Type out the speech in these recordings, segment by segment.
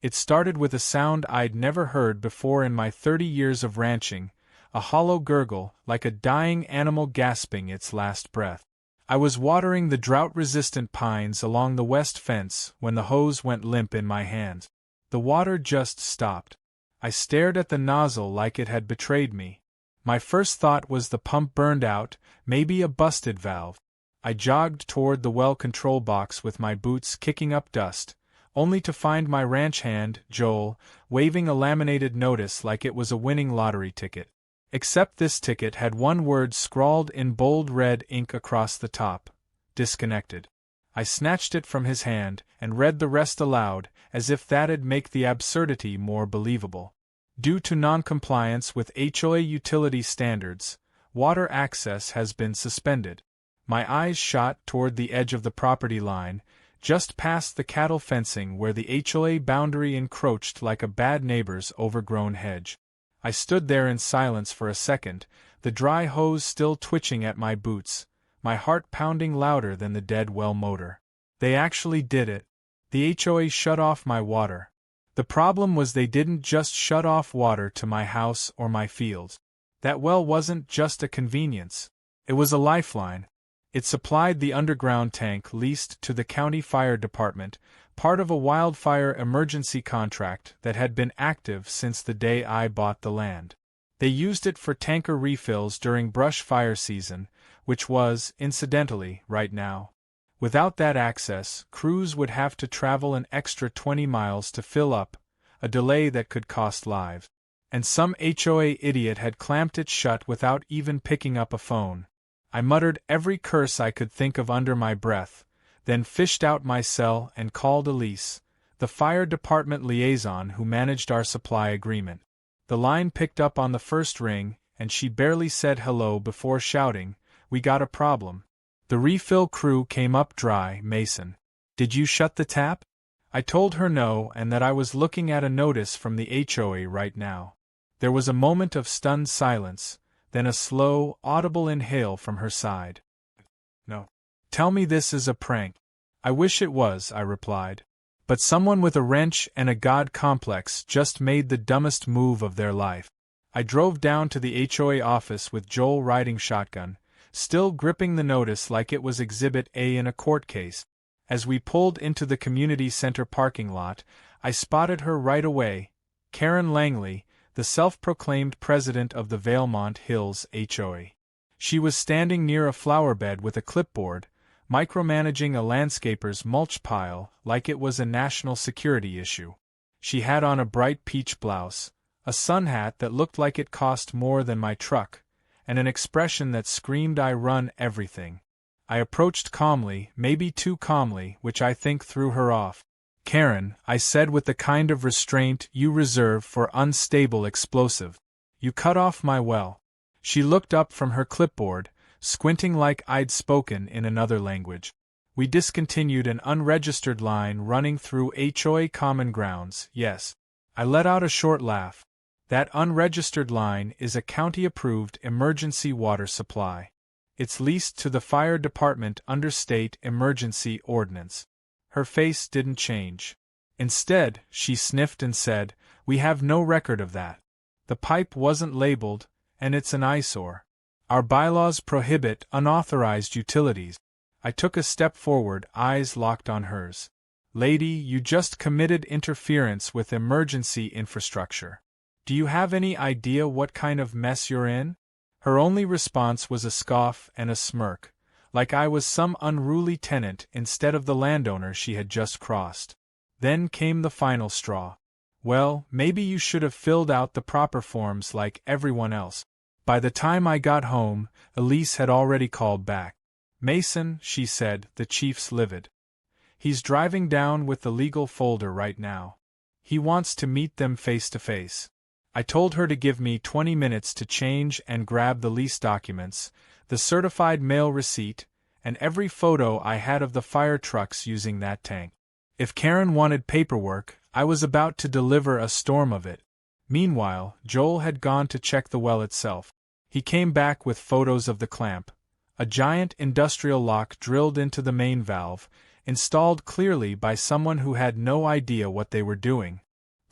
It started with a sound I'd never heard before in my 30 years of ranching, a hollow gurgle, like a dying animal gasping its last breath. I was watering the drought-resistant pines along the west fence when the hose went limp in my hand. The water just stopped. I stared at the nozzle like it had betrayed me. My first thought was the pump burned out, maybe a busted valve. I jogged toward the well control box with my boots kicking up dust, only to find my ranch hand, Joel, waving a laminated notice like it was a winning lottery ticket. Except this ticket had one word scrawled in bold red ink across the top: disconnected. I snatched it from his hand and read the rest aloud, as if that'd make the absurdity more believable. Due to non-compliance with HOA utility standards, water access has been suspended. My eyes shot toward the edge of the property line, just past the cattle fencing where the HOA boundary encroached like a bad neighbor's overgrown hedge. I stood there in silence for a second, the dry hose still twitching at my boots, my heart pounding louder than the dead well motor. They actually did it. The HOA shut off my water. The problem was they didn't just shut off water to my house or my fields. That well wasn't just a convenience. It was a lifeline. It supplied the underground tank leased to the county fire department, part of a wildfire emergency contract that had been active since the day I bought the land. They used it for tanker refills during brush fire season, which was, incidentally, right now. Without that access, crews would have to travel an extra 20 miles to fill up, a delay that could cost lives. And some HOA idiot had clamped it shut without even picking up a phone. I muttered every curse I could think of under my breath, then fished out my cell and called Lease, the fire department liaison who managed our supply agreement. The line picked up on the first ring, and she barely said hello before shouting, "We got a problem." The refill crew came up dry. "Mason, did you shut the tap?" I told her no and that I was looking at a notice from the HOA right now. There was a moment of stunned silence, then a slow, audible inhale from her side. "No. Tell me this is a prank." "I wish it was," I replied. "But someone with a wrench and a god complex just made the dumbest move of their life." I drove down to the HOA office with Joel riding shotgun, still gripping the notice like it was Exhibit A in a court case. As we pulled into the community center parking lot, I spotted her right away, Karen Langley, the self-proclaimed president of the Valemont Hills HOA. She was standing near a flower bed with a clipboard, micromanaging a landscaper's mulch pile like it was a national security issue. She had on a bright peach blouse, a sun hat that looked like it cost more than my truck, and an expression that screamed "I run everything." I approached calmly, maybe too calmly, which I think threw her off. "Karen," I said with the kind of restraint you reserve for unstable explosive, "you cut off my well." She looked up from her clipboard, squinting like I'd spoken in another language. "We discontinued an unregistered line running through HOA common grounds, yes." I let out a short laugh. "That unregistered line is a county-approved emergency water supply. It's leased to the fire department under state emergency ordinance." Her face didn't change. Instead, she sniffed and said, "We have no record of that. The pipe wasn't labeled, and it's an eyesore. Our bylaws prohibit unauthorized utilities." I took a step forward, eyes locked on hers. "Lady, you just committed interference with emergency infrastructure. Do you have any idea what kind of mess you're in?" Her only response was a scoff and a smirk, like I was some unruly tenant instead of the landowner she had just crossed. Then came the final straw. "Well, maybe you should have filled out the proper forms like everyone else." By the time I got home, Elise had already called back. "Mason," she said, the chief's livid. "He's driving down with the legal folder right now. He wants to meet them face to face." I told her to give me 20 minutes to change and grab the lease documents, the certified mail receipt, and every photo I had of the fire trucks using that tank. If Karen wanted paperwork, I was about to deliver a storm of it. Meanwhile, Joel had gone to check the well itself. He came back with photos of the clamp, a giant industrial lock drilled into the main valve, installed clearly by someone who had no idea what they were doing.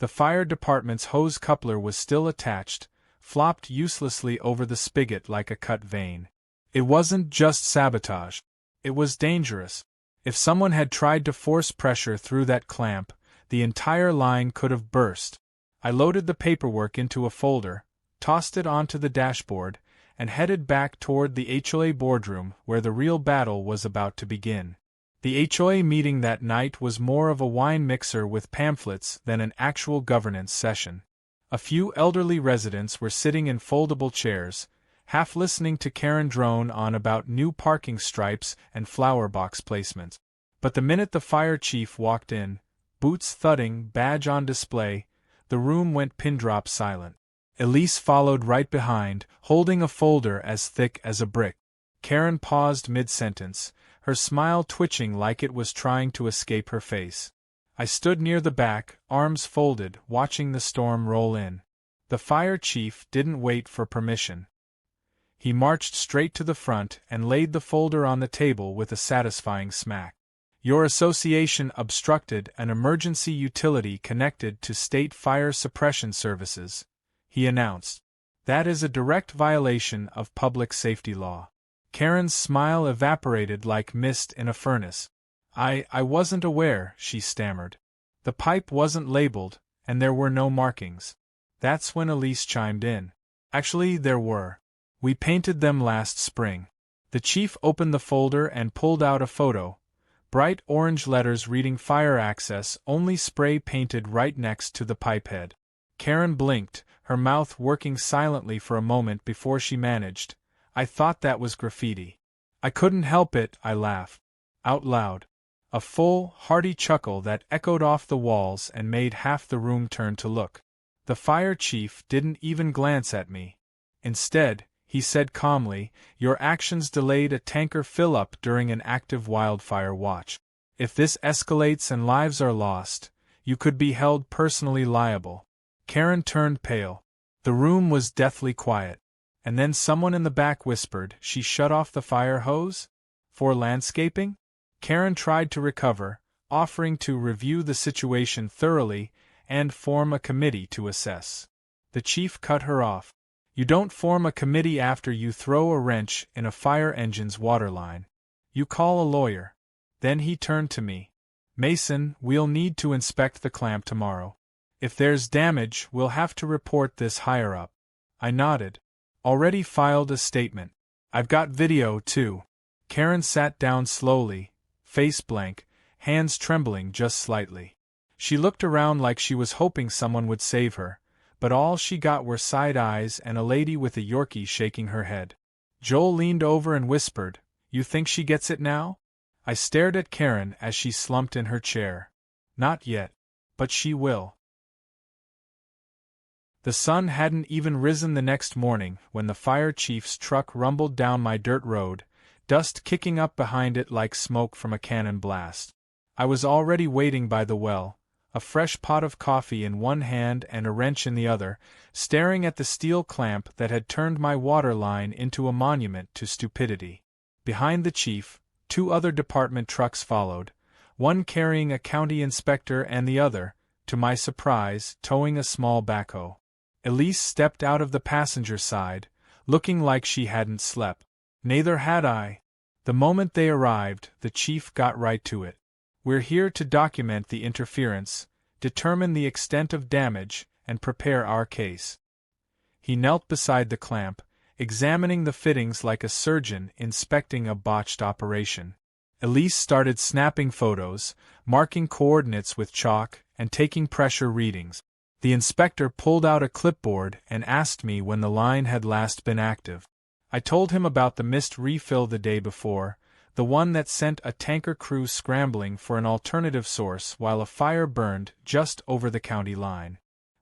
The fire department's hose coupler was still attached, flopped uselessly over the spigot like a cut vein. It wasn't just sabotage. It was dangerous. If someone had tried to force pressure through that clamp, the entire line could have burst. I loaded the paperwork into a folder, tossed it onto the dashboard, and headed back toward the HOA boardroom where the real battle was about to begin. The HOA meeting that night was more of a wine mixer with pamphlets than an actual governance session. A few elderly residents were sitting in foldable chairs, half listening to Karen drone on about new parking stripes and flower box placements. But the minute the fire chief walked in, boots thudding, badge on display, the room went pin-drop silent. Elise followed right behind, holding a folder as thick as a brick. Karen paused mid-sentence, her smile twitching like it was trying to escape her face. I stood near the back, arms folded, watching the storm roll in. The fire chief didn't wait for permission. He marched straight to the front and laid the folder on the table with a satisfying smack. "Your association obstructed an emergency utility connected to state fire suppression services," he announced. "That is a direct violation of public safety law." Karen's smile evaporated like mist in a furnace. I wasn't aware," she stammered. "The pipe wasn't labeled, and there were no markings." That's when Elise chimed in. "Actually, there were. We painted them last spring." The chief opened the folder and pulled out a photo. Bright orange letters reading "Fire Access Only" spray painted right next to the pipe head. Karen blinked, her mouth working silently for a moment before she managed, "I thought that was graffiti." "I couldn't help it," I laughed. Out loud. A full, hearty chuckle that echoed off the walls and made half the room turn to look. The fire chief didn't even glance at me. Instead, he said calmly, "Your actions delayed a tanker fill-up during an active wildfire watch. If this escalates and lives are lost, you could be held personally liable." Karen turned pale. The room was deathly quiet. And then someone in the back whispered, "She shut off the fire hose? For landscaping?" Karen tried to recover, offering to review the situation thoroughly and form a committee to assess. The chief cut her off. "You don't form a committee after you throw a wrench in a fire engine's waterline. You call a lawyer." Then he turned to me. "Mason, we'll need to inspect the clamp tomorrow. If there's damage, we'll have to report this higher up." I nodded. "Already filed a statement. I've got video, too." Karen sat down slowly, face blank, hands trembling just slightly. She looked around like she was hoping someone would save her, but all she got were side eyes and a lady with a Yorkie shaking her head. Joel leaned over and whispered, "You think she gets it now?" I stared at Karen as she slumped in her chair. "Not yet. But she will." The sun hadn't even risen the next morning when the fire chief's truck rumbled down my dirt road, dust kicking up behind it like smoke from a cannon blast. I was already waiting by the well, a fresh pot of coffee in one hand and a wrench in the other, staring at the steel clamp that had turned my water line into a monument to stupidity. Behind the chief, 2 other department trucks followed, one carrying a county inspector and the other, to my surprise, towing a small backhoe. Elise stepped out of the passenger side, looking like she hadn't slept. Neither had I. The moment they arrived, the chief got right to it. "We're here to document the interference, determine the extent of damage, and prepare our case." He knelt beside the clamp, examining the fittings like a surgeon inspecting a botched operation. Elise started snapping photos, marking coordinates with chalk, and taking pressure readings. The inspector pulled out a clipboard and asked me when the line had last been active. I told him about the missed refill the day before, the one that sent a tanker crew scrambling for an alternative source while a fire burned just over the county line.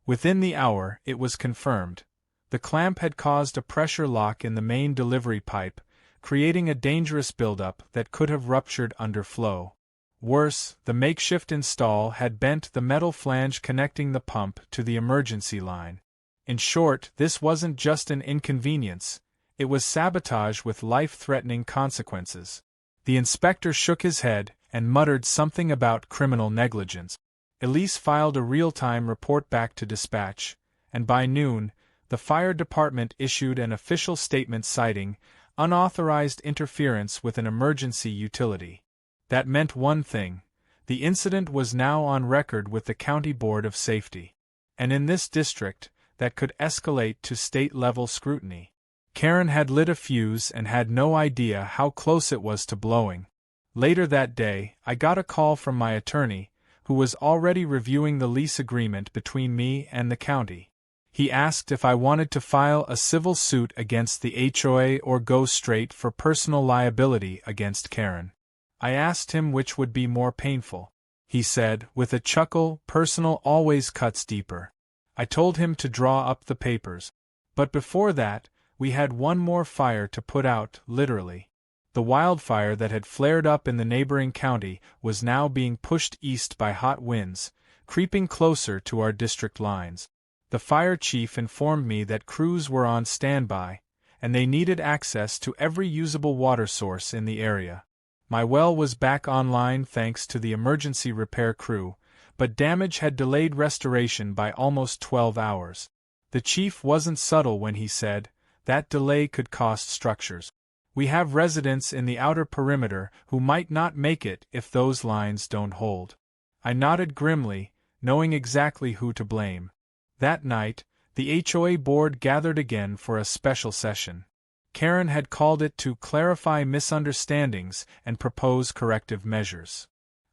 Within the hour, it was confirmed. The clamp had caused a pressure lock in the main delivery pipe, creating a dangerous buildup that could have ruptured under flow. Worse, the makeshift install had bent the metal flange connecting the pump to the emergency line. In short, this wasn't just an inconvenience, it was sabotage with life-threatening consequences. The inspector shook his head and muttered something about criminal negligence. Elise filed a real-time report back to dispatch, and by noon, the fire department issued an official statement citing unauthorized interference with an emergency utility. That meant one thing: the incident was now on record with the County Board of Safety. And in this district, that could escalate to state-level scrutiny. Karen had lit a fuse and had no idea how close it was to blowing. Later that day, I got a call from my attorney, who was already reviewing the lease agreement between me and the county. He asked if I wanted to file a civil suit against the HOA or go straight for personal liability against Karen. I asked him which would be more painful. He said, with a chuckle, personal always cuts deeper. I told him to draw up the papers. But before that, we had one more fire to put out, literally. The wildfire that had flared up in the neighboring county was now being pushed east by hot winds, creeping closer to our district lines. The fire chief informed me that crews were on standby, and they needed access to every usable water source in the area. My well was back online thanks to the emergency repair crew, but damage had delayed restoration by almost 12 hours. The chief wasn't subtle when he said, that delay could cost structures. We have residents in the outer perimeter who might not make it if those lines don't hold. I nodded grimly, knowing exactly who to blame. That night, the HOA board gathered again for a special session. Karen had called it to clarify misunderstandings and propose corrective measures.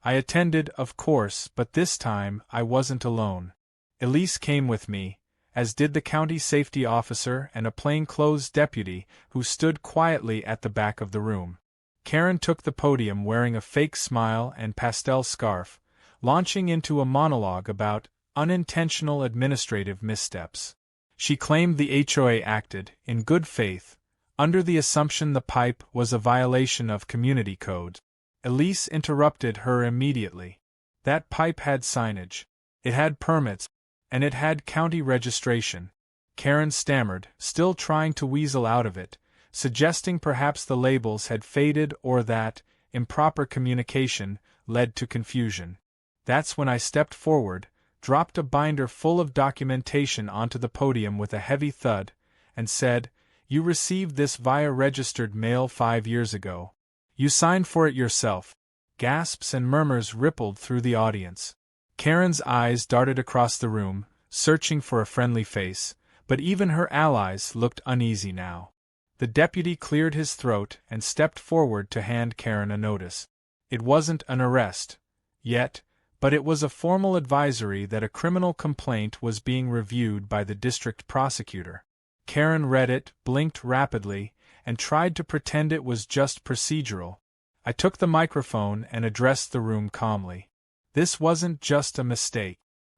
I attended, of course, but this time I wasn't alone. Elise came with me, as did the county safety officer and a plainclothes deputy who stood quietly at the back of the room. Karen took the podium wearing a fake smile and pastel scarf, launching into a monologue about unintentional administrative missteps. She claimed the HOA acted, in good faith, under the assumption the pipe was a violation of community code. Elise interrupted her immediately. That pipe had signage. It had permits, and it had county registration. Karen stammered, still trying to weasel out of it, suggesting perhaps the labels had faded or that improper communication led to confusion. That's when I stepped forward, dropped a binder full of documentation onto the podium with a heavy thud, and said, "You received this via registered mail 5 years ago. You signed for it yourself." Gasps and murmurs rippled through the audience. Karen's eyes darted across the room, searching for a friendly face, but even her allies looked uneasy now. The deputy cleared his throat and stepped forward to hand Karen a notice. It wasn't an arrest yet, but it was a formal advisory that a criminal complaint was being reviewed by the district prosecutor. Karen read it, blinked rapidly, and tried to pretend it was just procedural. I took the microphone and addressed the room calmly. This wasn't just a mistake.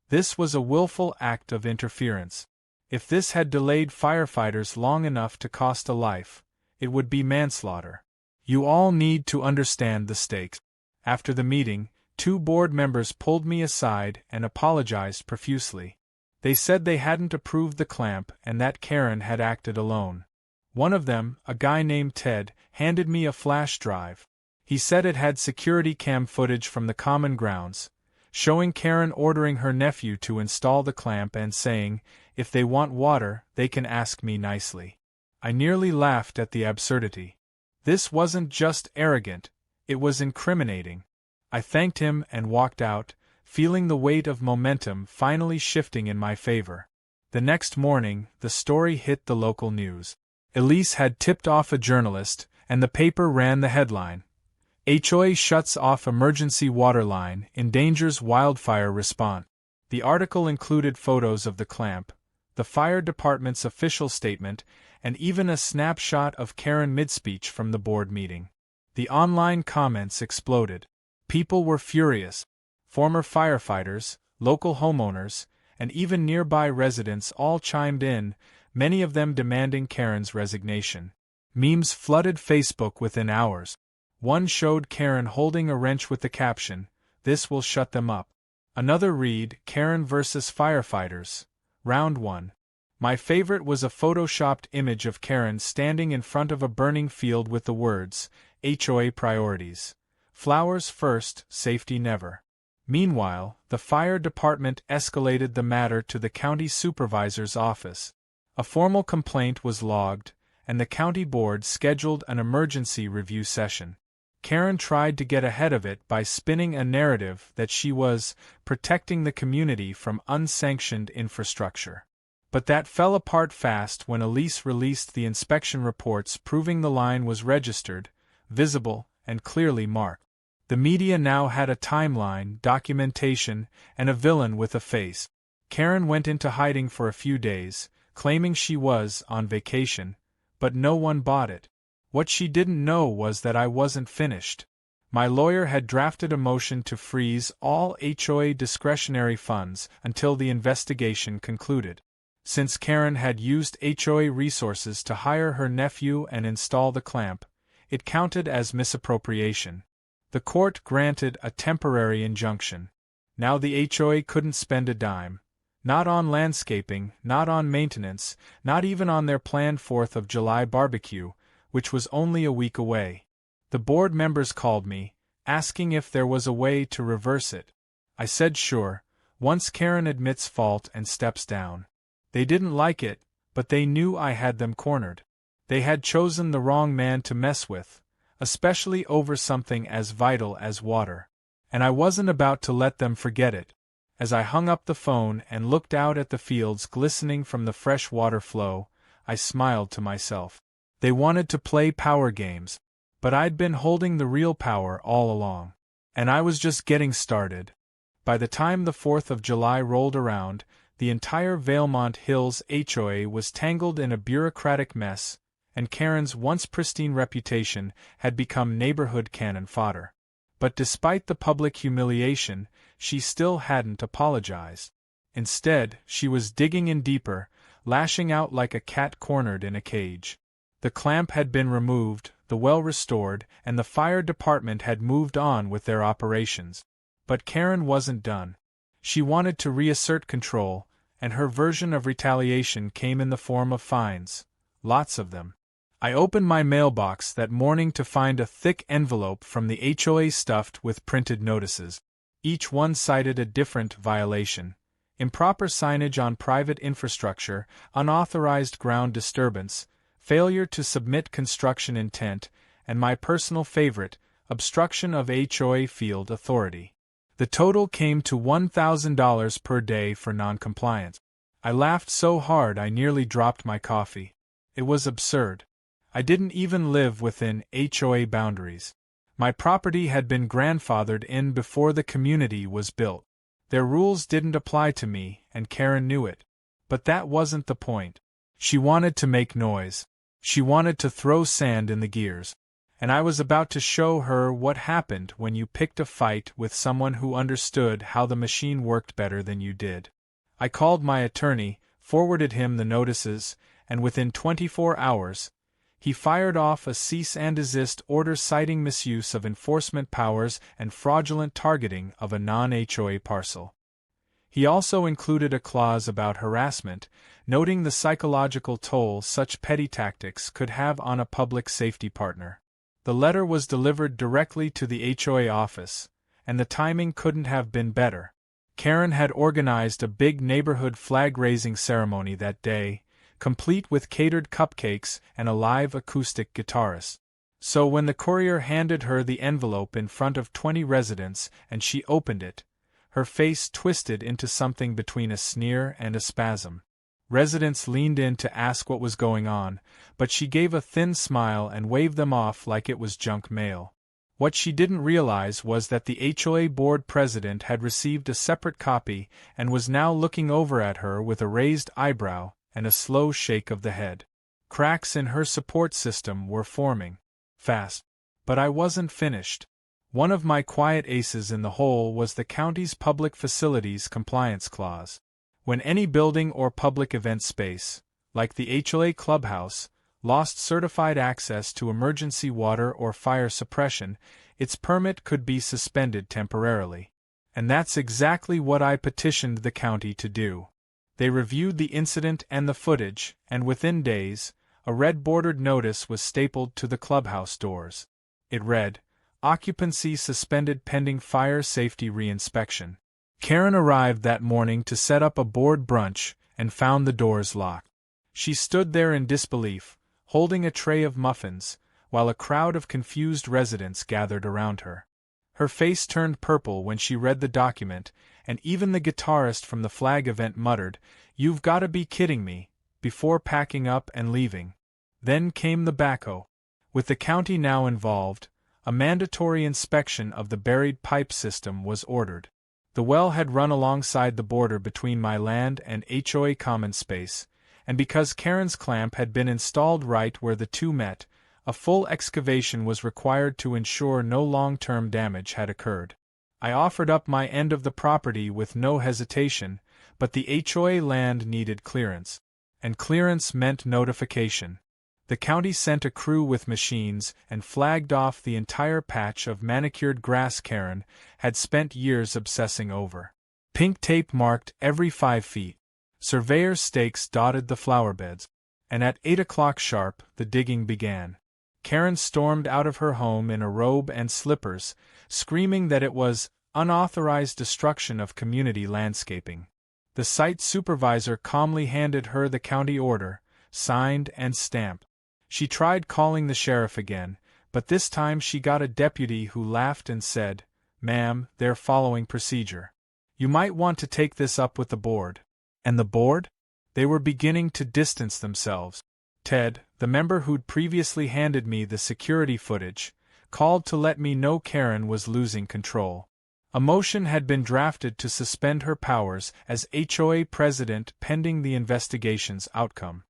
This was a willful act of interference. If this had delayed firefighters long enough to cost a life, it would be manslaughter. You all need to understand the stakes. After the meeting, 2 board members pulled me aside and apologized profusely. They said they hadn't approved the clamp and that Karen had acted alone. One of them, a guy named Ted, handed me a flash drive. He said it had security cam footage from the common grounds, showing Karen ordering her nephew to install the clamp and saying, if they want water, they can ask me nicely. I nearly laughed at the absurdity. This wasn't just arrogant, it was incriminating. I thanked him and walked out, feeling the weight of momentum finally shifting in my favor. The next morning, the story hit the local news. Elise had tipped off a journalist, and the paper ran the headline: HOA shuts off emergency water line, endangers wildfire response. The article included photos of the clamp, the fire department's official statement, and even a snapshot of Karen mid-speech from the board meeting. The online comments exploded. People were furious. Former firefighters, local homeowners, and even nearby residents all chimed in, many of them demanding Karen's resignation. Memes flooded Facebook within hours. One showed Karen holding a wrench with the caption, "This will shut them up." Another read, "Karen versus firefighters, Round 1. My favorite was a photoshopped image of Karen standing in front of a burning field with the words, HOA priorities. Flowers first, safety never. Meanwhile, the fire department escalated the matter to the county supervisor's office. A formal complaint was logged, and the county board scheduled an emergency review session. Karen tried to get ahead of it by spinning a narrative that she was protecting the community from unsanctioned infrastructure. But that fell apart fast when Lease released the inspection reports proving the line was registered, visible, and clearly marked. The media now had a timeline, documentation, and a villain with a face. Karen went into hiding for a few days, claiming she was on vacation, but no one bought it. What she didn't know was that I wasn't finished. My lawyer had drafted a motion to freeze all HOA discretionary funds until the investigation concluded. Since Karen had used HOA resources to hire her nephew and install the clamp, it counted as misappropriation. The court granted a temporary injunction. Now the HOA couldn't spend a dime. Not on landscaping, not on maintenance, not even on their planned 4th of July barbecue, which was only a week away. The board members called me, asking if there was a way to reverse it. I said sure, once Karen admits fault and steps down. They didn't like it, but they knew I had them cornered. They had chosen the wrong man to mess with, especially over something as vital as water. And I wasn't about to let them forget it. As I hung up the phone and looked out at the fields glistening from the fresh water flow, I smiled to myself. They wanted to play power games, but I'd been holding the real power all along. And I was just getting started. By the time the 4th of July rolled around, the entire Valemont Hills HOA was tangled in a bureaucratic mess, and Karen's once pristine reputation had become neighborhood cannon fodder. But despite the public humiliation, she still hadn't apologized. Instead, she was digging in deeper, lashing out like a cat cornered in a cage. The clamp had been removed, the well restored, and the fire department had moved on with their operations. But Karen wasn't done. She wanted to reassert control, and her version of retaliation came in the form of fines. Lots of them. I opened my mailbox that morning to find a thick envelope from the HOA stuffed with printed notices. Each one cited a different violation: improper signage on private infrastructure, unauthorized ground disturbance, failure to submit construction intent, and my personal favorite, obstruction of HOA field authority. The total came to $1,000 per day for noncompliance. I laughed so hard I nearly dropped my coffee. It was absurd. I didn't even live within HOA boundaries. My property had been grandfathered in before the community was built. Their rules didn't apply to me, and Karen knew it. But that wasn't the point. She wanted to make noise. She wanted to throw sand in the gears. And I was about to show her what happened when you picked a fight with someone who understood how the machine worked better than you did. I called my attorney, forwarded him the notices, and within 24 hours, he fired off a cease and desist order citing misuse of enforcement powers and fraudulent targeting of a non-HOA parcel. He also included a clause about harassment, noting the psychological toll such petty tactics could have on a public safety partner. The letter was delivered directly to the HOA office, and the timing couldn't have been better. Karen had organized a big neighborhood flag-raising ceremony that day, complete with catered cupcakes and a live acoustic guitarist. So when the courier handed her the envelope in front of 20 residents and she opened it, her face twisted into something between a sneer and a spasm. Residents leaned in to ask what was going on, but she gave a thin smile and waved them off like it was junk mail. What she didn't realize was that the HOA board president had received a separate copy and was now looking over at her with a raised eyebrow and a slow shake of the head. Cracks in her support system were forming. Fast. But I wasn't finished. One of my quiet aces in the hole was the county's public facilities compliance clause. When any building or public event space, like the HOA Clubhouse, lost certified access to emergency water or fire suppression, its permit could be suspended temporarily. And that's exactly what I petitioned the county to do. They reviewed the incident and the footage, and within days, a red-bordered notice was stapled to the clubhouse doors. It read, Occupancy suspended pending fire safety re-inspection. Karen arrived that morning to set up a board brunch and found the doors locked. She stood there in disbelief, holding a tray of muffins, while a crowd of confused residents gathered around her. Her face turned purple when she read the document, and even the guitarist from the flag event muttered, "You've gotta be kidding me," before packing up and leaving. Then came the backhoe. With the county now involved, a mandatory inspection of the buried pipe system was ordered. The well had run alongside the border between my land and HOA common space, and because Karen's clamp had been installed right where the two met, a full excavation was required to ensure no long-term damage had occurred. I offered up my end of the property with no hesitation, but the HOA land needed clearance. And clearance meant notification. The county sent a crew with machines and flagged off the entire patch of manicured grass Karen had spent years obsessing over. Pink tape marked every 5 feet. Surveyor's stakes dotted the flower beds. And at 8 o'clock sharp, the digging began. Karen stormed out of her home in a robe and slippers, screaming that it was unauthorized destruction of community landscaping. The site supervisor calmly handed her the county order, signed and stamped. She tried calling the sheriff again, but this time she got a deputy who laughed and said, "Ma'am, they're following procedure. You might want to take this up with the board." And the board? They were beginning to distance themselves. Ted, the member who'd previously handed me the security footage, called to let me know Karen was losing control. A motion had been drafted to suspend her powers as HOA president pending the investigation's outcome.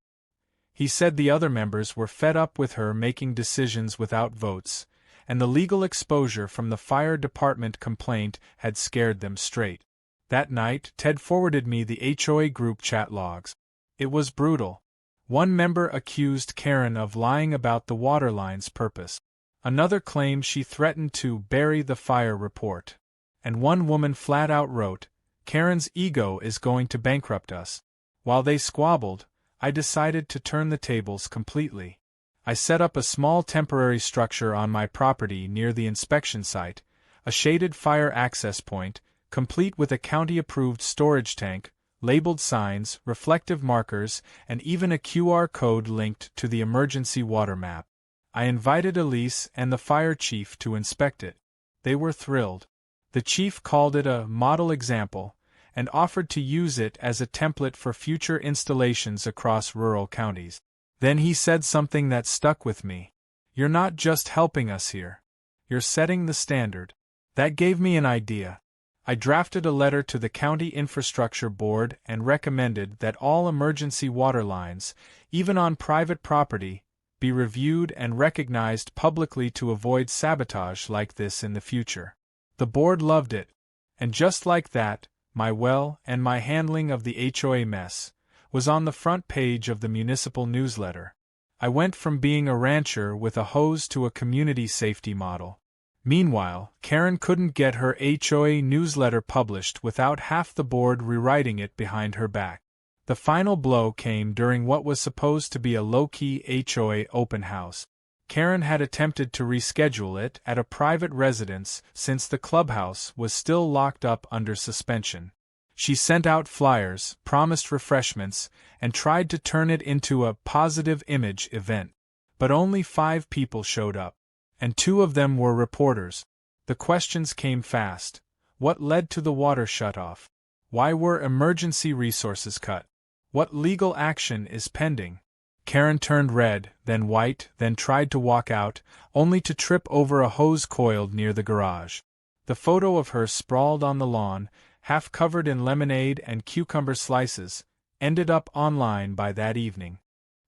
He said the other members were fed up with her making decisions without votes, and the legal exposure from the fire department complaint had scared them straight. That night, Ted forwarded me the HOA group chat logs. It was brutal. One member accused Karen of lying about the water line's purpose. Another claimed she threatened to bury the fire report. And one woman flat out wrote, "Karen's ego is going to bankrupt us." While they squabbled, I decided to turn the tables completely. I set up a small temporary structure on my property near the inspection site, a shaded fire access point, complete with a county-approved storage tank, labeled signs, reflective markers, and even a QR code linked to the emergency water map. I invited Lease and the fire chief to inspect it. They were thrilled. The chief called it a model example, and offered to use it as a template for future installations across rural counties. Then he said something that stuck with me. "You're not just helping us here. You're setting the standard." That gave me an idea. I drafted a letter to the County Infrastructure Board and recommended that all emergency water lines, even on private property, be reviewed and recognized publicly to avoid sabotage like this in the future. The board loved it. And just like that, my well and my handling of the HOA mess was on the front page of the municipal newsletter. I went from being a rancher with a hose to a community safety model. Meanwhile, Karen couldn't get her HOA newsletter published without half the board rewriting it behind her back. The final blow came during what was supposed to be a low-key HOA open house. Karen had attempted to reschedule it at a private residence since the clubhouse was still locked up under suspension. She sent out flyers, promised refreshments, and tried to turn it into a positive image event. But only 5 people showed up, and 2 of them were reporters. The questions came fast. What led to the water shutoff? Why were emergency resources cut? What legal action is pending? Karen turned red, then white, then tried to walk out, only to trip over a hose coiled near the garage. The photo of her sprawled on the lawn, half covered in lemonade and cucumber slices, ended up online by that evening.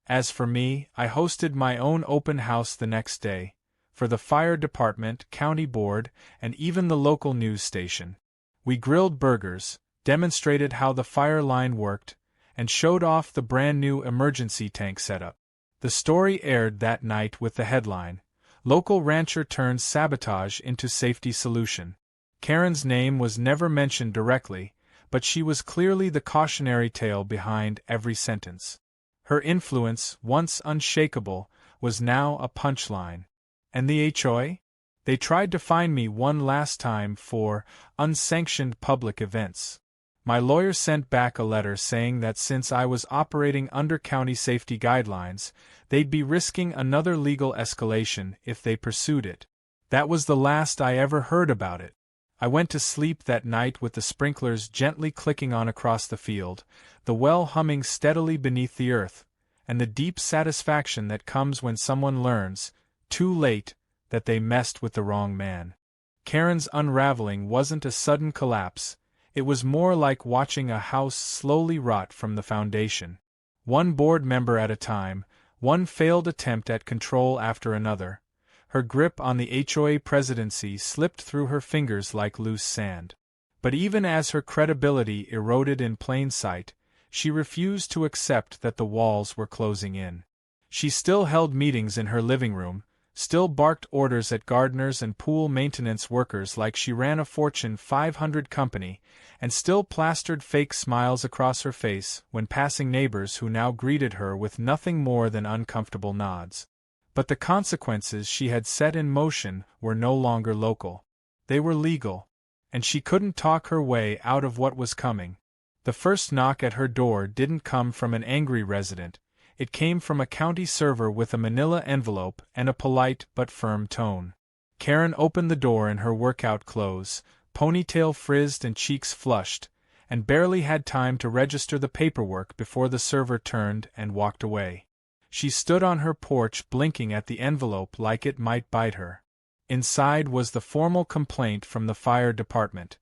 As for me, I hosted my own open house the next day, for the fire department, county board, and even the local news station. We grilled burgers, demonstrated how the fire line worked, and showed off the brand-new emergency tank setup. The story aired that night with the headline, "Local Rancher Turns Sabotage into Safety Solution." Karen's name was never mentioned directly, but she was clearly the cautionary tale behind every sentence. Her influence, once unshakable, was now a punchline. And the HOA? They tried to fine me one last time for unsanctioned public events. My lawyer sent back a letter saying that since I was operating under county safety guidelines, they'd be risking another legal escalation if they pursued it. That was the last I ever heard about it. I went to sleep that night with the sprinklers gently clicking on across the field, the well humming steadily beneath the earth, and the deep satisfaction that comes when someone learns, too late, that they messed with the wrong man. Karen's unraveling wasn't a sudden collapse. It was more like watching a house slowly rot from the foundation. One board member at a time, one failed attempt at control after another. Her grip on the HOA presidency slipped through her fingers like loose sand. But even as her credibility eroded in plain sight, she refused to accept that the walls were closing in. She still held meetings in her living room, still barked orders at gardeners and pool maintenance workers like she ran a Fortune 500 company, and still plastered fake smiles across her face when passing neighbors who now greeted her with nothing more than uncomfortable nods. But the consequences she had set in motion were no longer local. They were legal, and she couldn't talk her way out of what was coming. The first knock at her door didn't come from an angry resident. It came from a county server with a manila envelope and a polite but firm tone. Karen opened the door in her workout clothes, ponytail frizzed and cheeks flushed, and barely had time to register the paperwork before the server turned and walked away. She stood on her porch blinking at the envelope like it might bite her. Inside was the formal complaint from the fire department.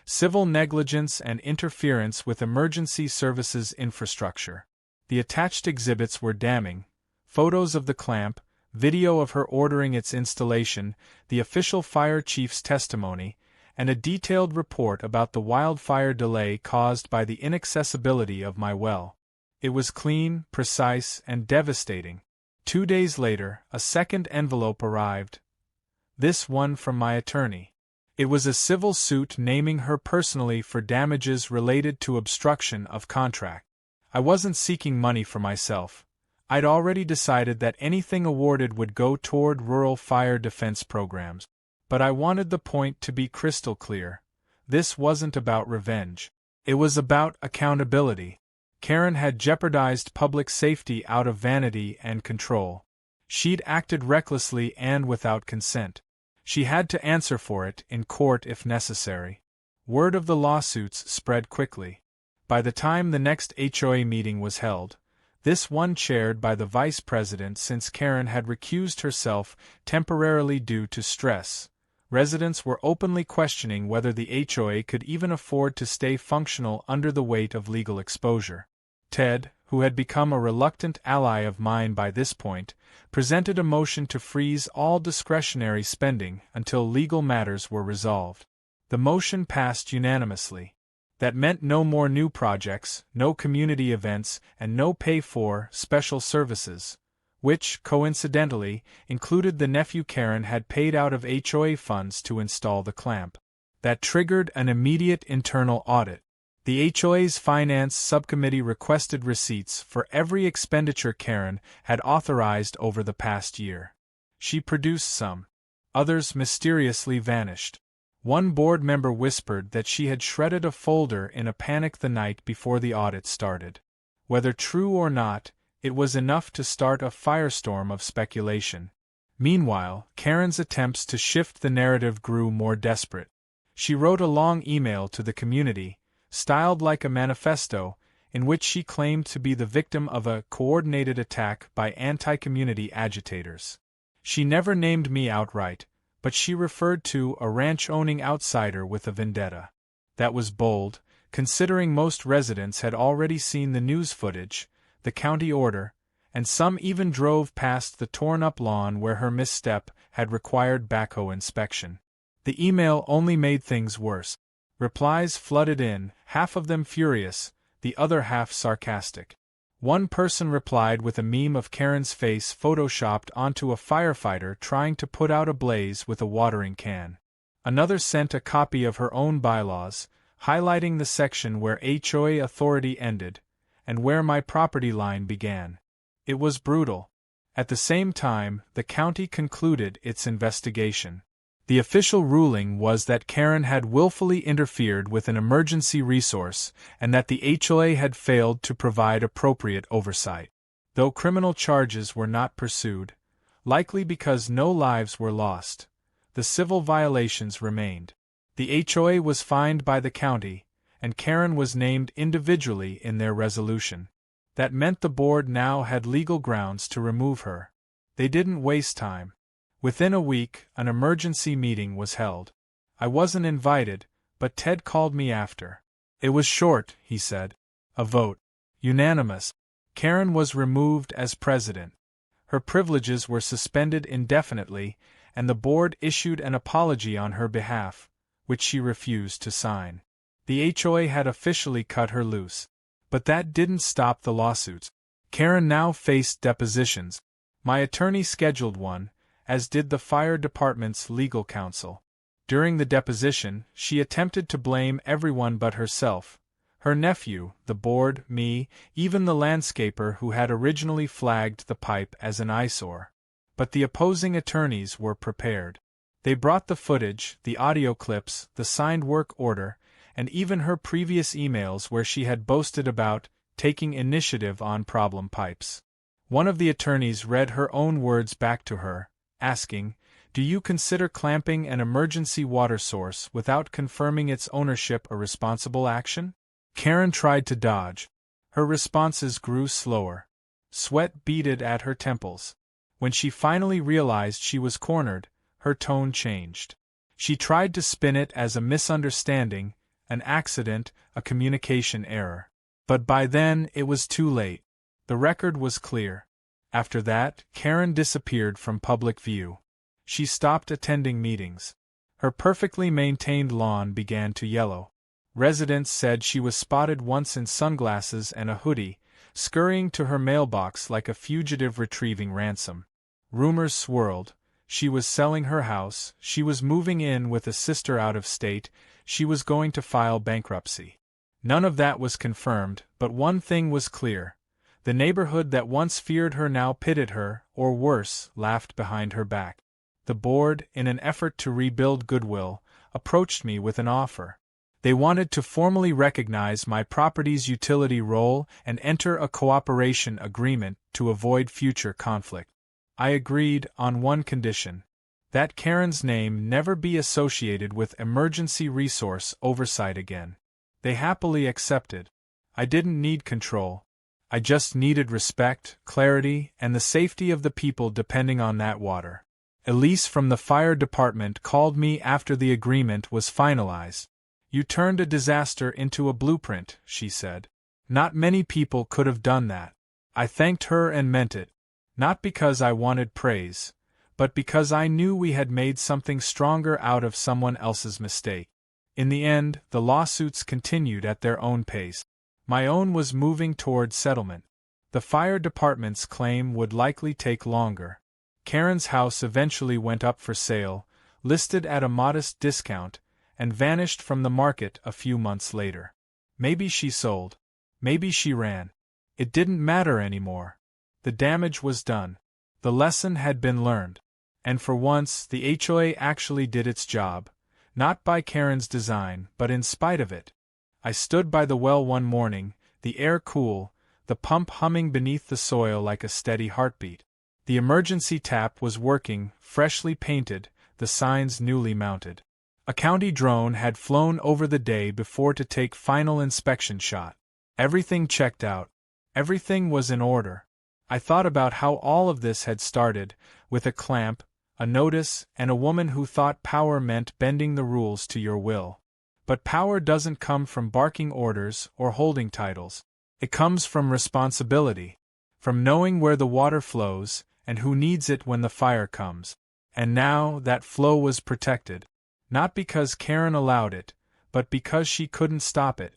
Civil negligence and interference with emergency services infrastructure. The attached exhibits were damning: photos of the clamp, video of her ordering its installation, the official fire chief's testimony, and a detailed report about the wildfire delay caused by the inaccessibility of my well. It was clean, precise, and devastating. 2 days later, a second envelope arrived. This one from my attorney. It was a civil suit naming her personally for damages related to obstruction of contract. I wasn't seeking money for myself. I'd already decided that anything awarded would go toward rural fire defense programs. But I wanted the point to be crystal clear. This wasn't about revenge. It was about accountability. Karen had jeopardized public safety out of vanity and control. She'd acted recklessly and without consent. She had to answer for it in court if necessary. Word of the lawsuits spread quickly. By the time the next HOA meeting was held, this one chaired by the vice president since Karen had recused herself temporarily due to stress, residents were openly questioning whether the HOA could even afford to stay functional under the weight of legal exposure. Ted, who had become a reluctant ally of mine by this point, presented a motion to freeze all discretionary spending until legal matters were resolved. The motion passed unanimously. That meant no more new projects, no community events, and no pay for special services, which, coincidentally, included the nephew Karen had paid out of HOA funds to install the clamp. That triggered an immediate internal audit. The HOA's finance subcommittee requested receipts for every expenditure Karen had authorized over the past year. She produced some. Others mysteriously vanished. One board member whispered that she had shredded a folder in a panic the night before the audit started. Whether true or not, it was enough to start a firestorm of speculation. Meanwhile, Karen's attempts to shift the narrative grew more desperate. She wrote a long email to the community, styled like a manifesto, in which she claimed to be the victim of a coordinated attack by anti-community agitators. She never named me outright, but she referred to a ranch-owning outsider with a vendetta. That was bold, considering most residents had already seen the news footage, the county order, and some even drove past the torn-up lawn where her misstep had required backhoe inspection. The email only made things worse. Replies flooded in, half of them furious, the other half sarcastic. One person replied with a meme of Karen's face photoshopped onto a firefighter trying to put out a blaze with a watering can. Another sent a copy of her own bylaws, highlighting the section where HOA authority ended, and where my property line began. It was brutal. At the same time, the county concluded its investigation. The official ruling was that Karen had willfully interfered with an emergency resource and that the HOA had failed to provide appropriate oversight. Though criminal charges were not pursued, likely because no lives were lost, the civil violations remained. The HOA was fined by the county, and Karen was named individually in their resolution. That meant the board now had legal grounds to remove her. They didn't waste time. Within a week, an emergency meeting was held. I wasn't invited, but Ted called me after. It was short, he said. A vote. Unanimous. Karen was removed as president. Her privileges were suspended indefinitely, and the board issued an apology on her behalf, which she refused to sign. The HOA had officially cut her loose. But that didn't stop the lawsuits. Karen now faced depositions. My attorney scheduled one, as did the fire department's legal counsel. During the deposition, she attempted to blame everyone but herself, her nephew, the board, me, even the landscaper who had originally flagged the pipe as an eyesore. But the opposing attorneys were prepared. They brought the footage, the audio clips, the signed work order, and even her previous emails where she had boasted about taking initiative on problem pipes. One of the attorneys read her own words back to her, asking, "Do you consider clamping an emergency water source without confirming its ownership a responsible action?" Karen tried to dodge. Her responses grew slower. Sweat beaded at her temples. When she finally realized she was cornered, her tone changed. She tried to spin it as a misunderstanding, an accident, a communication error. But by then it was too late. The record was clear. After that, Karen disappeared from public view. She stopped attending meetings. Her perfectly maintained lawn began to yellow. Residents said she was spotted once in sunglasses and a hoodie, scurrying to her mailbox like a fugitive retrieving ransom. Rumors swirled. She was selling her house, she was moving in with a sister out of state, she was going to file bankruptcy. None of that was confirmed, but one thing was clear. The neighborhood that once feared her now pitied her, or worse, laughed behind her back. The board, in an effort to rebuild goodwill, approached me with an offer. They wanted to formally recognize my property's utility role and enter a cooperation agreement to avoid future conflict. I agreed on one condition: that Karen's name never be associated with emergency resource oversight again. They happily accepted. I didn't need control. I just needed respect, clarity, and the safety of the people depending on that water. Elise from the fire department called me after the agreement was finalized. "You turned a disaster into a blueprint," she said. "Not many people could have done that." I thanked her and meant it. Not because I wanted praise, but because I knew we had made something stronger out of someone else's mistake. In the end, the lawsuits continued at their own pace. My own was moving toward settlement. The fire department's claim would likely take longer. Karen's house eventually went up for sale, listed at a modest discount, and vanished from the market a few months later. Maybe she sold. Maybe she ran. It didn't matter anymore. The damage was done. The lesson had been learned. And for once, the HOA actually did its job, not by Karen's design, but in spite of it. I stood by the well one morning, the air cool, the pump humming beneath the soil like a steady heartbeat. The emergency tap was working, freshly painted, the signs newly mounted. A county drone had flown over the day before to take final inspection shot. Everything checked out. Everything was in order. I thought about how all of this had started, with a clamp, a notice, and a woman who thought power meant bending the rules to your will. But power doesn't come from barking orders or holding titles. It comes from responsibility, from knowing where the water flows and who needs it when the fire comes. And now that flow was protected. Not because Karen allowed it, but because she couldn't stop it.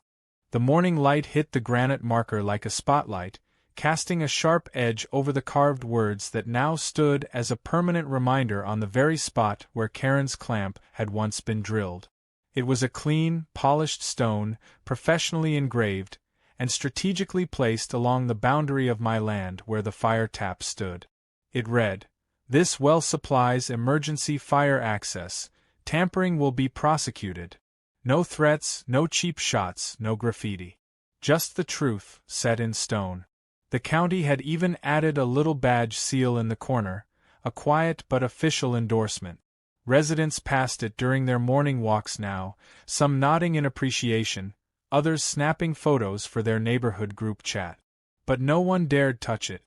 The morning light hit the granite marker like a spotlight, casting a sharp edge over the carved words that now stood as a permanent reminder on the very spot where Karen's clamp had once been drilled. It was a clean, polished stone, professionally engraved, and strategically placed along the boundary of my land where the fire tap stood. It read, "This well supplies emergency fire access. tampering will be prosecuted. No threats, no cheap shots, no graffiti. Just the truth, set in stone. The county had even added a little badge seal in the corner, a quiet but official endorsement. Residents passed it during their morning walks now, some nodding in appreciation, others snapping photos for their neighborhood group chat. But no one dared touch it.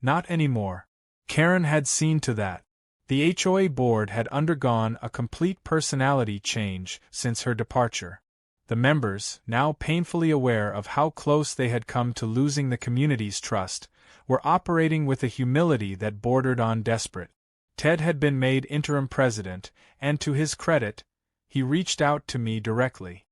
Not anymore. Karen had seen to that. The HOA board had undergone a complete personality change since her departure. The members, now painfully aware of how close they had come to losing the community's trust, were operating with a humility that bordered on desperate. Ted had been made interim president, and to his credit, he reached out to me directly.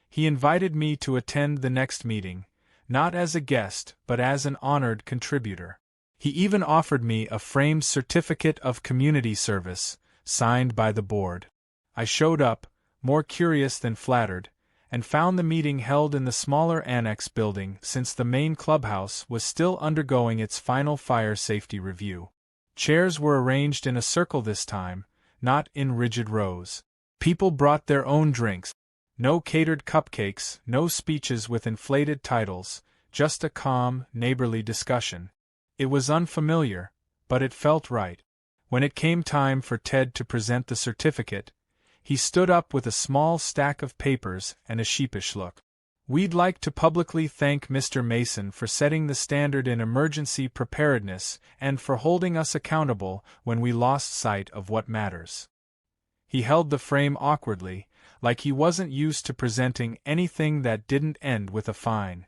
He invited me to attend the next meeting, not as a guest but as an honored contributor. He even offered me a framed certificate of community service, signed by the board. I showed up, more curious than flattered, and found the meeting held in the smaller annex building since the main clubhouse was still undergoing its final fire safety review. Chairs were arranged in a circle this time, not in rigid rows. People brought their own drinks. No catered cupcakes, no speeches with inflated titles, just a calm, neighborly discussion. It was unfamiliar, but it felt right. When it came time for Ted to present the certificate, he stood up with a small stack of papers and a sheepish look. "We'd like to publicly thank Mr. Mason for setting the standard in emergency preparedness and for holding us accountable when we lost sight of what matters." He held the frame awkwardly, like he wasn't used to presenting anything that didn't end with a fine.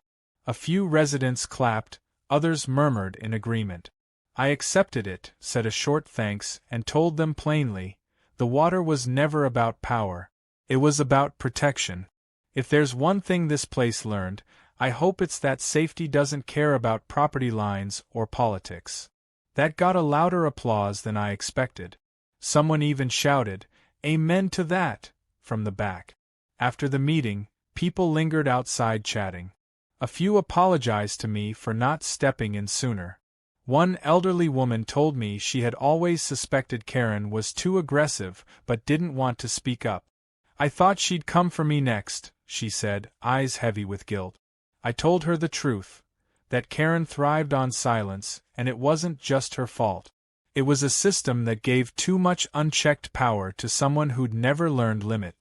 A few residents clapped, others murmured in agreement. I accepted it, said a short thanks, and told them plainly, the water was never about power. It was about protection. If there's one thing this place learned, I hope it's that safety doesn't care about property lines or politics. That got a louder applause than I expected. Someone even shouted, "Amen to that," from the back. After the meeting, people lingered outside chatting. A few apologized to me for not stepping in sooner. One elderly woman told me she had always suspected Karen was too aggressive but didn't want to speak up. "I thought she'd come for me next," she said, eyes heavy with guilt. I told her the truth, that Karen thrived on silence, and it wasn't just her fault. It was a system that gave too much unchecked power to someone who'd never learned limit.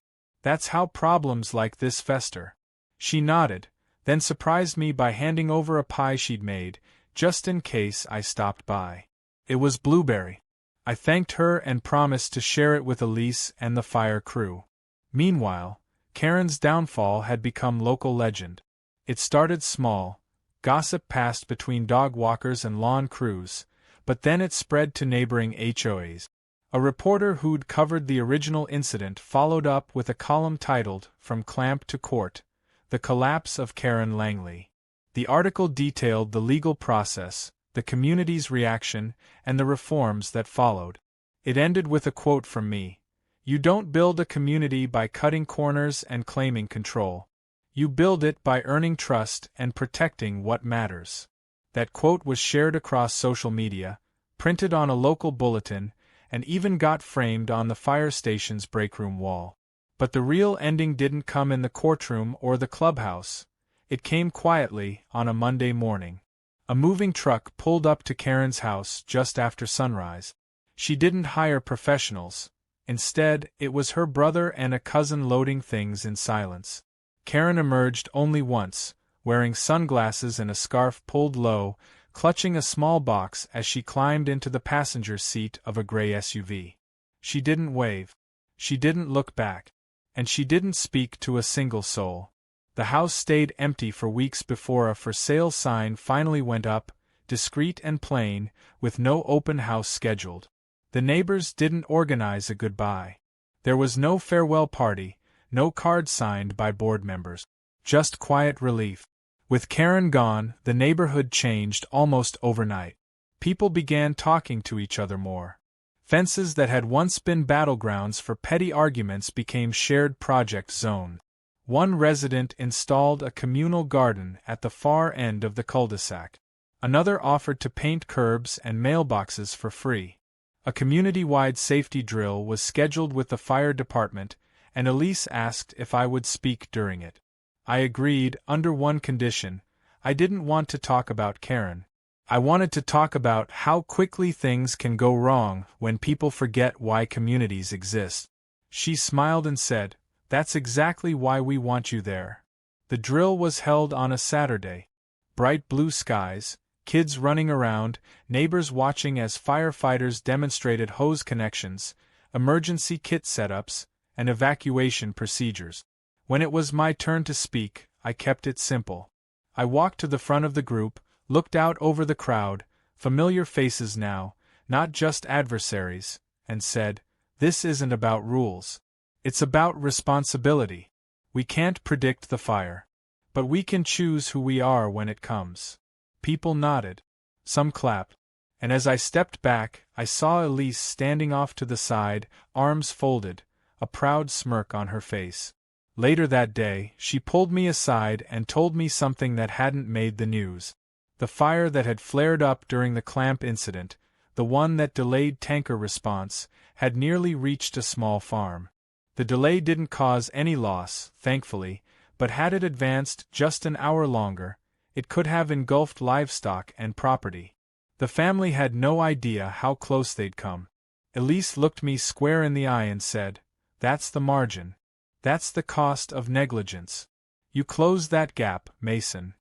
That's how problems like this fester. She nodded, then surprised me by handing over a pie she'd made, just in case I stopped by. It was blueberry. I thanked her and promised to share it with Lease and the fire crew. Meanwhile, Karen's downfall had become local legend. It started small, gossip passed between dog walkers and lawn crews, but then it spread to neighboring HOAs. A reporter who'd covered the original incident followed up with a column titled, "From Clamp to Court: The Collapse of Karen Langley." The article detailed the legal process, the community's reaction, and the reforms that followed. It ended with a quote from me. "You don't build a community by cutting corners and claiming control. You build it by earning trust and protecting what matters." That quote was shared across social media, printed on a local bulletin, and even got framed on the fire station's breakroom wall. But the real ending didn't come in the courtroom or the clubhouse. It came quietly, on a Monday morning. A moving truck pulled up to Karen's house just after sunrise. She didn't hire professionals. Instead, it was her brother and a cousin loading things in silence. Karen emerged only once, wearing sunglasses and a scarf pulled low, clutching a small box as she climbed into the passenger seat of a gray SUV. She didn't wave. She didn't look back. And she didn't speak to a single soul. The house stayed empty for weeks before a for sale sign finally went up, discreet and plain, with no open house scheduled. The neighbors didn't organize a goodbye. There was no farewell party, no card signed by board members. Just quiet relief. With Karen gone, the neighborhood changed almost overnight. People began talking to each other more. Fences that had once been battlegrounds for petty arguments became shared project zones. One resident installed a communal garden at the far end of the cul-de-sac. Another offered to paint curbs and mailboxes for free. A community-wide safety drill was scheduled with the fire department, and Elise asked if I would speak during it. I agreed, under one condition. I didn't want to talk about Karen. I wanted to talk about how quickly things can go wrong when people forget why communities exist. She smiled and said, "That's exactly why we want you there." The drill was held on a Saturday. Bright blue skies, kids running around, neighbors watching as firefighters demonstrated hose connections, emergency kit setups, and evacuation procedures. When it was my turn to speak, I kept it simple. I walked to the front of the group, looked out over the crowd, familiar faces now, not just adversaries, and said, "This isn't about rules. It's about responsibility. We can't predict the fire. But we can choose who we are when it comes." People nodded. Some clapped. And as I stepped back, I saw Elise standing off to the side, arms folded, a proud smirk on her face. Later that day, she pulled me aside and told me something that hadn't made the news. The fire that had flared up during the clamp incident, the one that delayed tanker response, had nearly reached a small farm. The delay didn't cause any loss, thankfully, but had it advanced just an hour longer, it could have engulfed livestock and property. The family had no idea how close they'd come. Elise looked me square in the eye and said, "That's the margin. That's the cost of negligence. You close that gap, Mason."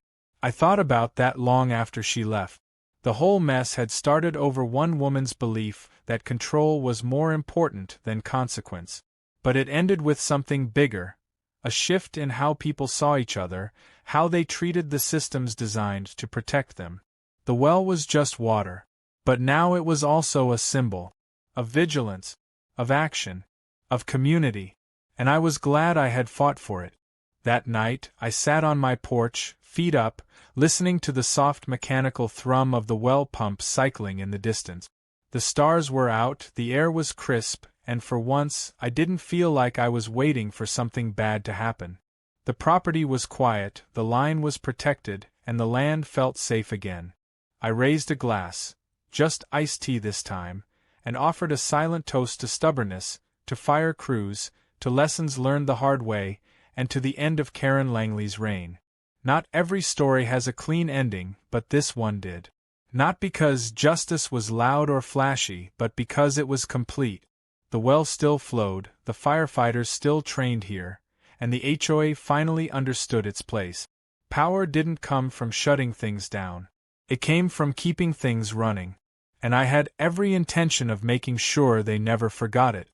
I thought about that long after she left. The whole mess had started over one woman's belief that control was more important than consequence. But it ended with something bigger, a shift in how people saw each other, how they treated the systems designed to protect them. The well was just water, but now it was also a symbol of vigilance, of action, of community, and I was glad I had fought for it. That night, I sat on my porch, feet up, listening to the soft mechanical thrum of the well pump cycling in the distance. The stars were out, the air was crisp, and for once, I didn't feel like I was waiting for something bad to happen. The property was quiet, the line was protected, and the land felt safe again. I raised a glass, just iced tea this time, and offered a silent toast to stubbornness, to fire crews, to lessons learned the hard way, and to the end of Karen Langley's reign. Not every story has a clean ending, but this one did. Not because justice was loud or flashy, but because it was complete. The well still flowed, the firefighters still trained here, and the HOA finally understood its place. Power didn't come from shutting things down. It came from keeping things running. And I had every intention of making sure they never forgot it.